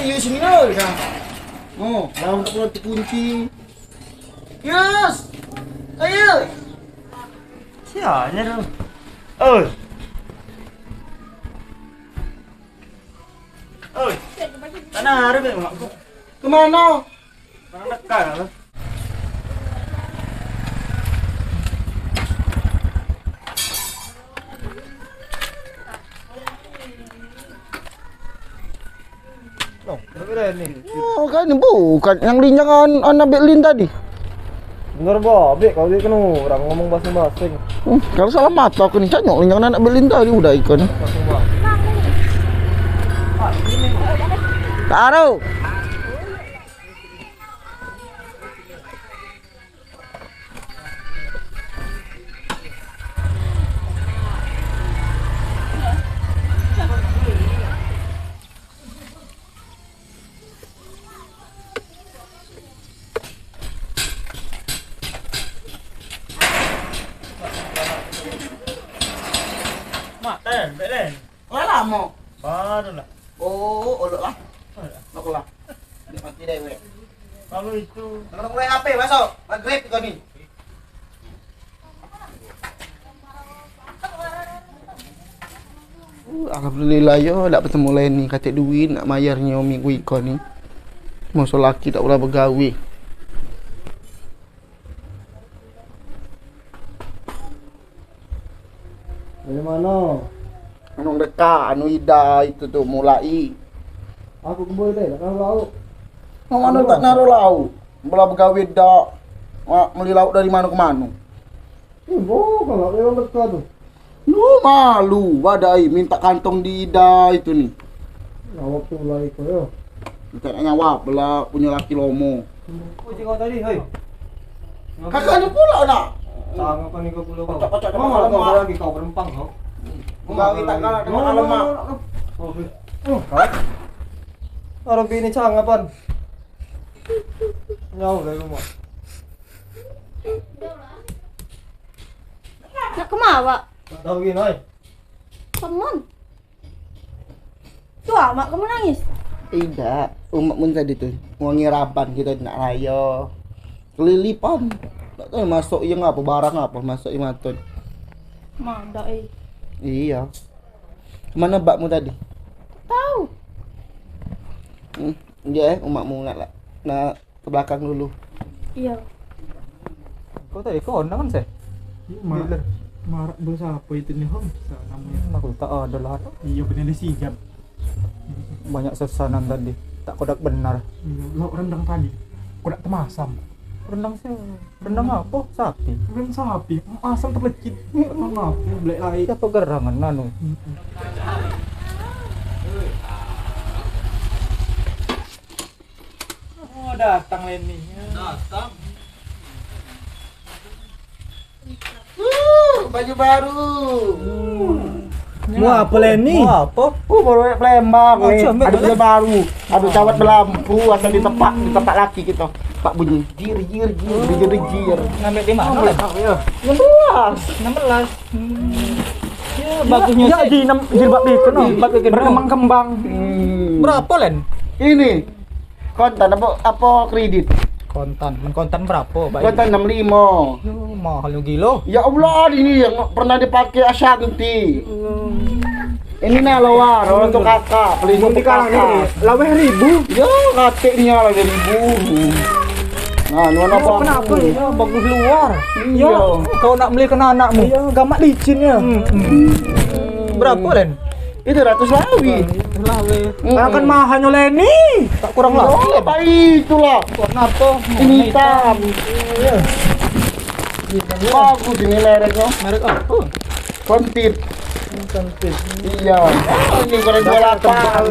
iya sini oi dah. Oh, lawan tak kunci. Yes. Ayo. Sianya dong. Oi. Oi. Tanah harus be makku. Kemana? Orang dekat lah. Loh, berapa ni? Oh, kan bukan yang linjang on ambil lin tadi. Bener babek kau dia kan orang ngomong basing-basing. Kalau salah mata aku nih canyok linjang anak ambil lin tadi udah ikan. Taruh. Mak, belen. Lala mau. Baru lah. Oh, olok lah. Nok lah. Dia mati dewe. Kalau itu Nang mulai HP masuk. Maghrib kau ni. Alhamdulillah yo dak bertemu lain ni katik duit nak mayarnya minggu ikon ni. Masa laki tak pernah bergawe. dari mana? Anu dekat, anu ida itu tu mulai. Aku kembali deh, nak lauk. Nang mana tak naruh lauk. Belah bergawe dak. Mak beli lauk dari mana ke mana. Ibu kalau dia orang dekat tu. Lu malu, badai minta kantong di ida itu ni. Lawak tu mulai kau ya. Tak nak nyawa belah punya laki lomo. Kau cakap tadi, hei. Kakaknya pula nak. Sangat apa ni kau pulau kau? Kocak-kocak Kau depan malam lemak. lagi kau berempang kau. Bergawe tak kalah dengan lemak. Orang bini canggah pan. Jauh dari rumah. Nak kemana? Tak tahu gini, hei. Teman. Tu mak kamu nangis. Tidak, umat pun tadi tu wangi raban kita nak raya. Kelilipan. Tak tahu masuk yang apa barang apa masuk yang matun. Mak dah Iya. Mana bakmu tadi? tahu. Ya, umatmu nak ke belakang dulu. Iya. Kau tadi kau kan sih? Marak berusaha apa itu nih Om? Namanya. Aku tak ada lah. Iya benar sigap. Banyak sesanan tadi. Tak kodak benar. Iya, lauk rendang tadi. Kodak temasam. Rendang sih. Rendang apa? Sapi. Rendang sapi. Asam terlecit. Tak tahu apa. Belak lain. Siapa gerangan nanu? Oh datang Leni. Datang. Baju baru. Mau apa Leni? Mau apa? Baru naik Palembang. Macam Ada mana? baju baru. Ada cawat berlampu atau di tempat laki kita. Pak bunyi jir. Ngambil di mana? Len? Ya. 16. Ya bagusnya Ya sih. di jilbab dikon Om. Berkembang-kembang. Berapa Len? Ini kontan apa kredit? Kontan. Kontan berapa? Baik. Kontan 65. Yo, mahalnya gila. Ya Allah, ini yang pernah dipakai Ashanti. Ini nah luar untuk kakak, beli untuk kakak. Laweh ribu. Ya, katiknya lagi ribu. Nah, nuan apa? Kenapa? Ya bagus luar. Iya. Kau nak beli kena anakmu. Iya, gamak licin ya. Berapa Len? Itu 100 lawi. Lawe. Kan mahalnya Leni. Tak kurang lah. Oh, apa itulah? Warna apa? Ini hitam. Bagus ini mereknya. Merek apa? Kontit. Cantik. Iya. Ini goreng 28.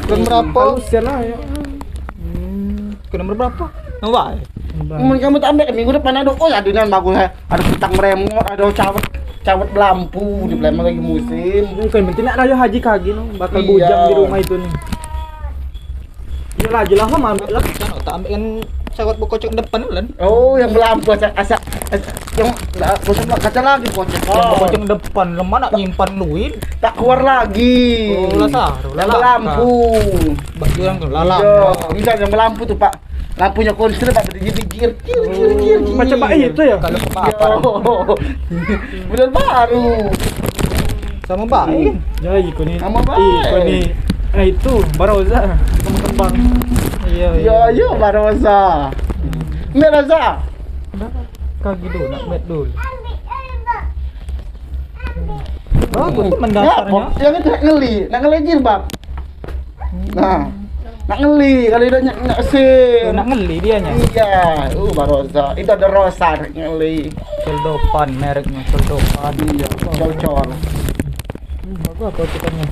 Dan berapa? Halusan lah ya. Ke nomor berapa? Nomor Kamu tak ambil minggu depan ada. Oh, ya dunia bagus ya. Ada pitang remot, ada cawat lampu di Palembang lagi musim. Bukan penting nak raya haji kaki no. Bakal Iya. bujang di rumah itu nih. Ya ambil aja lah, Ham, ambil lah. Kan tak ambilkan sawat bokocok depan ulan. Oh, yang melampu yang bocor kaca lagi bocor. Yang bokocok depan lemah nak nyimpan duit. Tak keluar lagi. Oh, lah Yang melampu. Bagi orang tuh lalang. Iya, bisa yang melampu tuh, Pak. Lampunya konslet Pak berdiri-diri. Macam Pak itu ya. Kalau apa Bulan baru. sama baik. Ya, iko nih. Sama baik. Iko nih. Itu Baroza kembang. Iya. Iya, Baroza. Meraza. Kaki dulu nak bet dulu. Bagus teman dasarnya. Yang itu nak ngeli jilbab. Nah, nak ngeli kalau dia nak sin. Nak ngeli dianya. Iya, Baroza. Itu ada Rosa nak ngeli. Soldopan mereknya Soldopan. Iya, cocor. Bagus apa kitanya?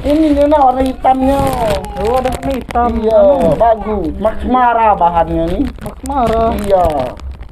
Ini dia warna hitamnya. Oh, ada warna hitam. Iya, bagus. Max Mara bahannya nih. Max marah. Iya.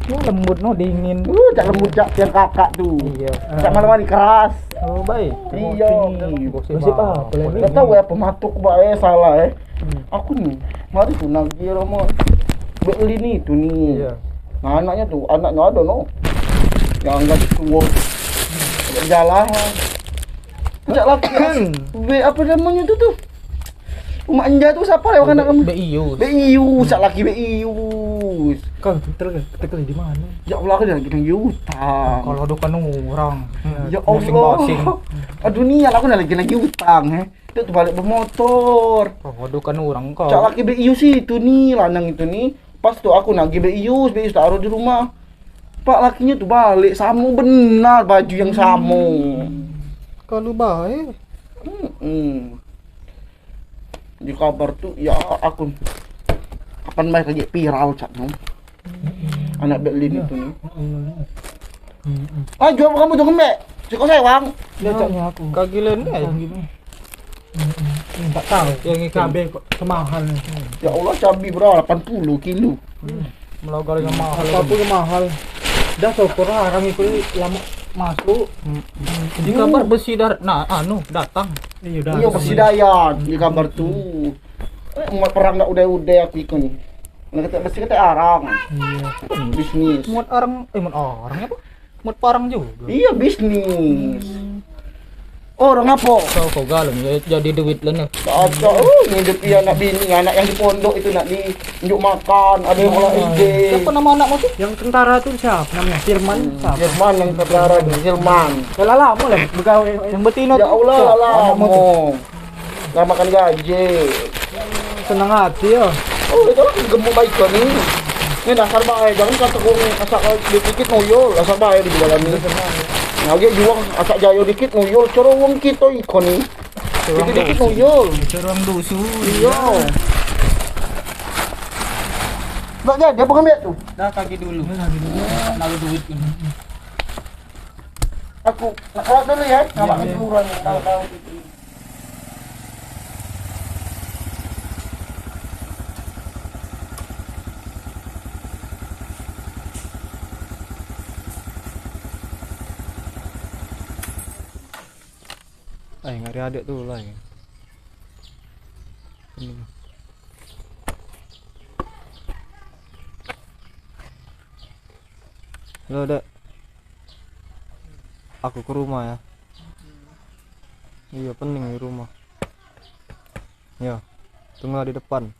Oh, lembut no dingin. Jak lembut jak yang kakak tuh. Iya. Jak malam keras. Oh, baik. Iya. Gosip apa? Enggak tahu ya pematuk salah Aku nih, mari tuh nagih Romo. Beli nih tuh nih. Iya. Nah, anaknya ada no. Yang enggak tua. Jalan. Jak laki. Apa namanya tuh? Rumah Anja tuh siapa ya anak kamu? BIU. Bius, sak laki Bius. Kang, tekel di mana? Ya Allah, kan lagi nang utang. Kalau ada kan orang. Ya Masing-masing. Allah. Aduh nih, aku lagi utang Itu tuh balik bermotor. Kalau ada kan orang kau. Cak laki Bius itu nih, lanang itu nih. Pas tuh aku nagih Bius taruh di rumah. Pak lakinya tuh balik, samu benar baju yang samu. Kalau baik. Di kabar tuh ya aku kapan baik lagi viral cak no. Anak Berlin itu nih. Ah jual kamu tuh kembek. Siko sewang. Ya cak aku. Kagilan ya. Tak tahu. Yang ikan. Cabe kok semahal. Ya Allah cabai berapa 80 kilo. Melagar yang mahal. Apa yang mahal? Dah syukur orang itu lama masuk. Di kabar besi datang. Iya dah. Iya Persidayat di kabar tuh. Umat perang nggak udah aku ikut nih. Nggak kata besi kata arang. Iya. Bisnis. Muat orang apa? Muat parang juga. Iya bisnis. Orang apa? Kau galang ya jadi duit lah nih. Kacau, hidup dia anak bini, anak yang di pondok itu nak diunjuk makan, ada yang sekolah SD. Siapa nama anakmu sih? Yang tentara tuh siapa namanya? Firman. Siapa? Jerman yang tentara di Jerman. Kalau lama lah begawe. Yang betina Ya tuh. Allah, Siapa lah anakmu tuh? mau. Nggak makan gaji. Senang hati ya. Oh, itu lah gemuk baik kan ini. Ini dasar baik, jangan kata kau asal dikit noyol, dasar baik di dalam ini. Nah, dia juang asak jayo dikit noyol, coro wong kita ikon nih. Dikit noyol. Corong dusun. Iya. Nggak jadi, apa ngambil tuh? Dah kaki dulu. Naruh duit ini. Aku nak kawat dulu ya, ngapain kurang tahu-tahu gitu. Nggak ada adik tuh lah ya. Ini. Halo dek. Aku ke rumah ya. Iya penting di rumah. Ya, tunggu di depan.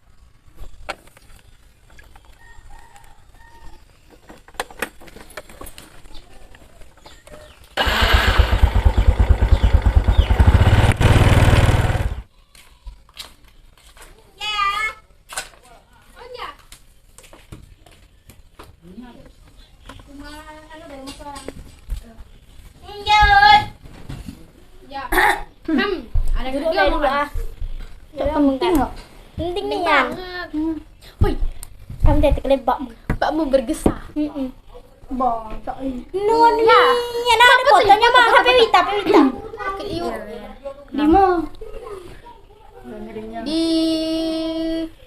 Ada dulu dulu ah. Penting nggak? Penting nih ya. Woi, Kamu tadi kelebak. bakmu bergesah. Bang, tak ini. Nun ya. Ya nah ada fotonya mah HP Wita, HP Wita. Yuk. Di mana? Di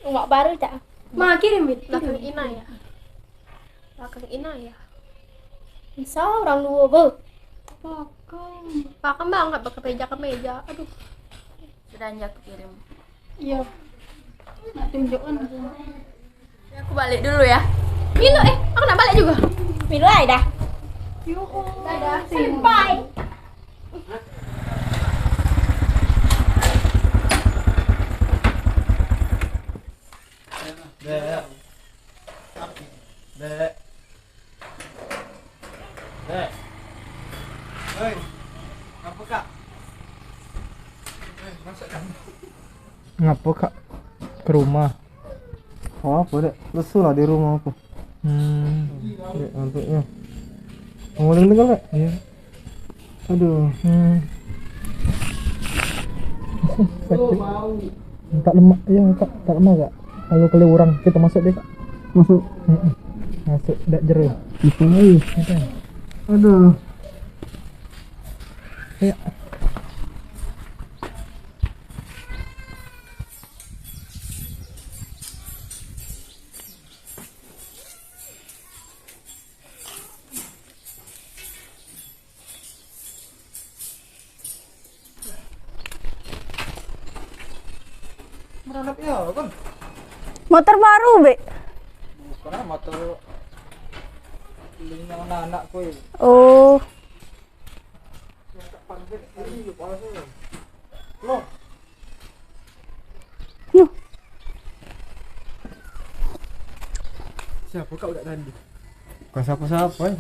Enggak baru tak. Ma kirim Wit. Belakang Ina ya. Belakang Ina ya. Bisa orang dua bu. Pakai banget pakai kemeja. Aduh. Sudah aku kirim. Iya. Tunjukkan. Aku balik dulu ya. Milo, aku nak balik juga. Milo ay dah. Dadah. Bye. Dek. Dek. Dek. Hei. Apa kak? Ngapa kak? Ke rumah. Oh apa dek? Lesu lah di rumah aku. Dek, ngantuknya. Mau dengar kak? Iya. Aduh. Sakit. Tak lemak ya kak, tak lemak kak. Kalau keliuran kita masuk deh kak. Masuk. Masuk dak jero. Bisa lagi. Aduh. Ya. Merangkap ya kan? Motor baru, Be. Bukan motor belinya anak-anak kuy. Oh. Loh. Yuh. Siapa kak udah tadi? Bukan siapa-siapa ya.